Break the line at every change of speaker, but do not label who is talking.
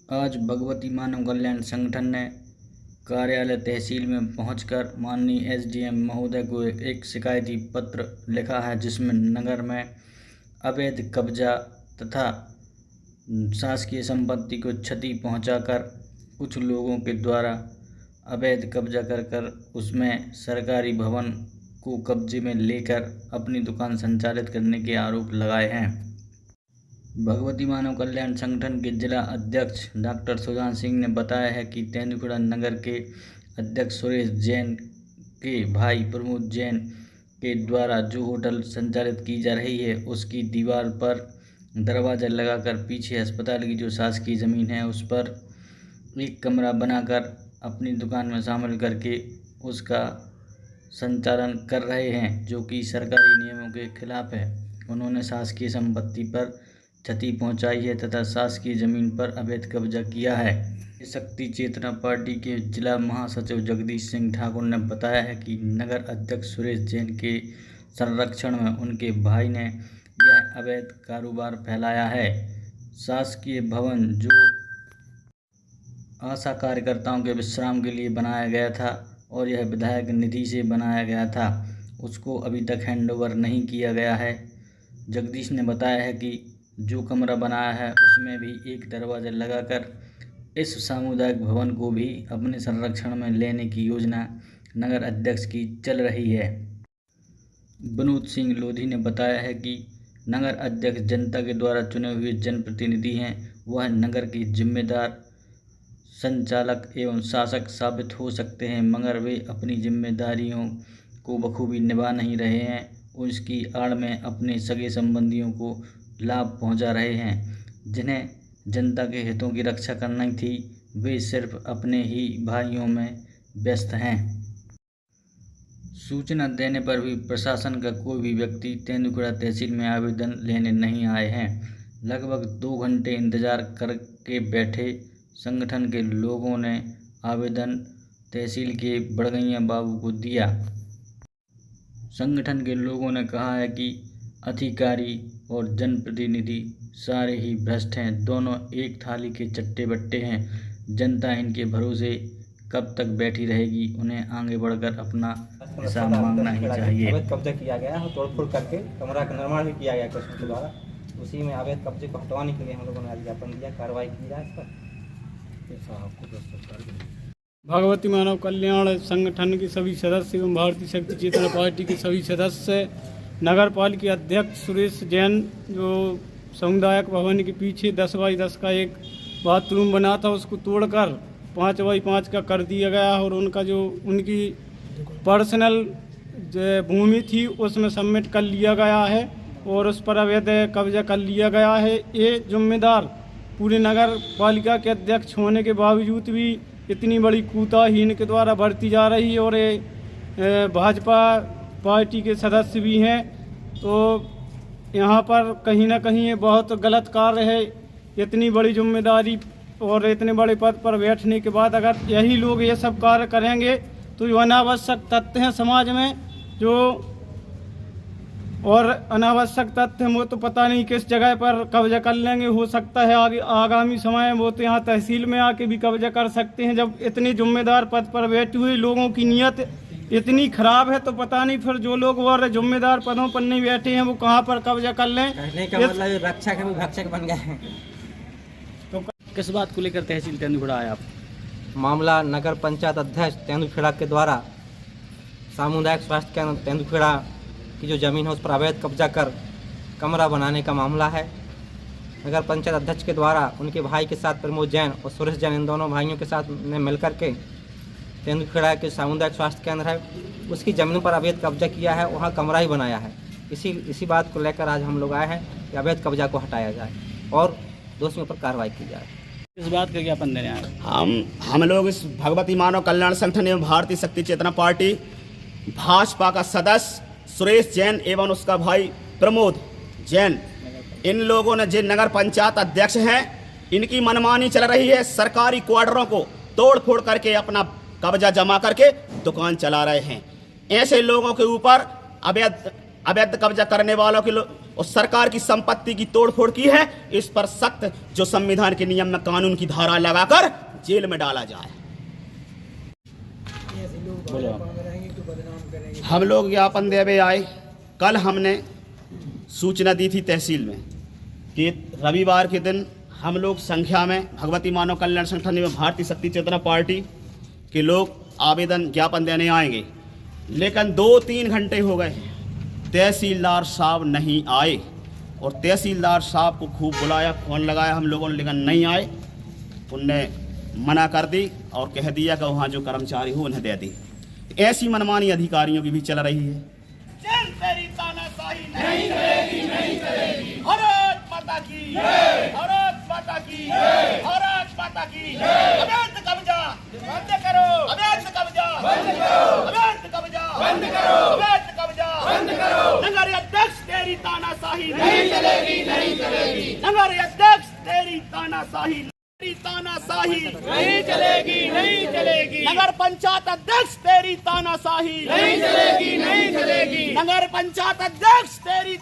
आज भगवती मानव कल्याण संगठन ने कार्यालय तहसील में पहुंचकर माननीय एसडीएम महोदय को एक शिकायती पत्र लिखा है, जिसमें नगर में अवैध कब्जा तथा शासकीय संपत्ति को क्षति पहुंचाकर कुछ लोगों के द्वारा अवैध कब्जा कर उसमें सरकारी भवन को कब्जे में लेकर अपनी दुकान संचालित करने के आरोप लगाए हैं। भगवती मानव कल्याण संगठन के जिला अध्यक्ष डॉक्टर सुजान सिंह ने बताया है कि तेंदुखेड़ा नगर के अध्यक्ष सुरेश जैन के भाई प्रमोद जैन के द्वारा जो होटल संचालित की जा रही है, उसकी दीवार पर दरवाज़ा लगाकर पीछे अस्पताल की जो शासकीय ज़मीन है उस पर एक कमरा बनाकर अपनी दुकान में शामिल करके उसका संचालन कर रहे हैं, जो कि सरकारी नियमों के खिलाफ है। उन्होंने शासकीय संपत्ति पर क्षति पहुंचाई है तथा शासकीय जमीन पर अवैध कब्जा किया है। शक्ति चेतना पार्टी के जिला महासचिव जगदीश सिंह ठाकुर ने बताया है कि नगर अध्यक्ष सुरेश जैन के संरक्षण में उनके भाई ने यह अवैध कारोबार फैलाया है। शासकीय भवन जो आशा कार्यकर्ताओं के विश्राम के लिए बनाया गया था और यह विधायक निधि से बनाया गया था, उसको अभी तक हैंडओवर नहीं किया गया है। जगदीश ने बताया है कि जो कमरा बनाया है उसमें भी एक दरवाज़ा लगाकर इस सामुदायिक भवन को भी अपने संरक्षण में लेने की योजना नगर अध्यक्ष की चल रही है। विनोद सिंह लोधी ने बताया है कि नगर अध्यक्ष जनता के द्वारा चुने हुए जनप्रतिनिधि हैं। वह नगर के जिम्मेदार संचालक एवं शासक साबित हो सकते हैं, मगर वे अपनी जिम्मेदारियों को बखूबी निभा नहीं रहे हैं। उसकी आड़ में अपने सगे संबंधियों को लाभ पहुंचा रहे हैं। जिन्हें जनता के हितों की रक्षा करनी थी, वे सिर्फ अपने ही भाइयों में व्यस्त हैं। सूचना देने पर भी प्रशासन का कोई भी व्यक्ति तेंदुखेड़ा तहसील में आवेदन लेने नहीं आए हैं। लगभग 2 घंटे इंतजार करके बैठे संगठन के लोगों ने आवेदन तहसील के बड़गैया बाबू को दिया। संगठन के लोगों ने कहा है कि अधिकारी और जनप्रतिनिधि सारे ही भ्रष्ट हैं, दोनों एक थाली के चट्टे बट्टे हैं। जनता इनके भरोसे कब तक बैठी रहेगी? उन्हें आगे बढ़कर अपना हिसाब मांगना ही चाहिए।
अवैध कब्जा किया गया है, तोड़फोड़ करके कमरा का निर्माण भी किया गया कृषि के द्वारा। उसी में अवैध कब्जे को हटवाने के लिए हम लोगों ने आज ज्ञापन दिया, कार्रवाई की जाए इस पर।
भगवती मानव कल्याण संगठन के सभी सदस्य एवं भारतीय शक्ति चेतना पार्टी के सभी सदस्य, नगर पालिका अध्यक्ष सुरेश जैन, जो सामुदायिक भवन के पीछे 10 बाई 10 का एक बाथरूम बना था, उसको तोड़कर 5 बाई 5 का कर दिया गया और उनका जो उनकी पर्सनल भूमि थी उसमें सबमिट कर लिया गया है और उस पर अवैध कब्जा कर लिया गया है। ये जिम्मेदार पूरे नगर पालिका के अध्यक्ष होने के बावजूद भी इतनी बड़ी कोताही इनके द्वारा बढ़ती जा रही है और ये भाजपा पार्टी के सदस्य भी हैं, तो यहाँ पर कहीं ना कहीं ये बहुत गलत कार्य है। इतनी बड़ी जिम्मेदारी और इतने बड़े पद पर बैठने के बाद अगर यही लोग ये सब कार्य करेंगे तो जो अनावश्यक तथ्य हैं समाज में, जो और अनावश्यक तथ्य वो तो पता नहीं किस जगह पर कब्जा कर लेंगे। हो सकता है आगे आगामी समय में वो तो यहाँ तहसील में आके भी कब्जा कर सकते हैं। जब इतने जिम्मेदार पद पर बैठे हुए लोगों की नीयत इतनी खराब है तो पता नहीं फिर जो लोग और जिम्मेदार पदों पर नहीं बैठे हैं वो कहाँ पर कब्जा कर लें।
कहने का मतलब रक्षक भी भक्षक बन गए हैं।
तो किस बात को लेकर तहसील तेंदुखेड़ा आए आप?
मामला नगर पंचायत अध्यक्ष तेंदुखेड़ा के द्वारा सामुदायिक स्वास्थ्य केंद्र तेंदुखेड़ा की जो ज़मीन है उस पर अवैध कब्जा कर कमरा बनाने का मामला है। नगर पंचायत अध्यक्ष के द्वारा उनके भाई के साथ प्रमोद जैन और सुरेश जैन, इन दोनों भाइयों के साथ ने मिलकर के तेंदुखेड़ा के सामुदायिक स्वास्थ्य केंद्र है उसकी ज़मीन पर अवैध कब्जा किया है, वहाँ कमरा ही बनाया है। इसी बात को लेकर आज हम लोग आए हैं कि अवैध कब्जा को हटाया जाए और दोषियों पर कार्रवाई की जाए।
इस बात का ज्ञापन देने आए
हम लोग इस भगवती मानव कल्याण संगठन एवं भारतीय शक्ति चेतना पार्टी भाजपा का सदस्य सुरेश जैन एवं उसका भाई प्रमोद जैन, इन लोगों ने जिन नगर पंचायत अध्यक्ष हैं, इनकी मनमानी चल रही है। सरकारी क्वार्टरों को तोड़ फोड़ करके अपना कब्जा जमा करके दुकान चला रहे हैं। ऐसे लोगों के ऊपर अवैध कब्जा करने वालों के और सरकार की संपत्ति की तोड़फोड़ की है, इस पर सख्त जो संविधान के नियम में कानून की धारा लगाकर जेल में डाला जाए। हम लोग ज्ञापन देवे आए। कल हमने सूचना दी थी तहसील में कि रविवार के दिन हम लोग संख्या में भगवती मानव कल्याण संगठन एवं भारतीय शक्ति चेतना पार्टी के लोग आवेदन ज्ञापन देने आएंगे, लेकिन 2-3 घंटे हो गए, तहसीलदार साहब नहीं आए। और तहसीलदार साहब को खूब बुलाया, फ़ोन लगाया हम लोगों ने, लेकिन नहीं आए। उनने मना कर दी और कह दिया कि वहाँ जो कर्मचारी हो उन्हें दे दी। ऐसी मनमानी अधिकारियों की भी चल रही है। तेरी तानाशाही नहीं चलेगी, नहीं चलेगी। भारत माता की जय, भारत माता की जय, भारत माता की जय। अवैध कब्जा बंद करो, अवैध कब्जा बंद करो, अवैध कब्जा बंद करो, अवैध कब्जा बंद करो। नगर अध्यक्ष तेरी तानाशाही नहीं चलेगी, नहीं चलेगी। नगर अध्यक्ष तेरी तानाशाही तानाशाही नहीं चलेगी, नहीं चलेगी। नगर पंचायत अध्यक्ष तेरी तानाशाही नहीं चलेगी, नहीं चलेगी। नगर पंचायत अध्यक्ष तेरी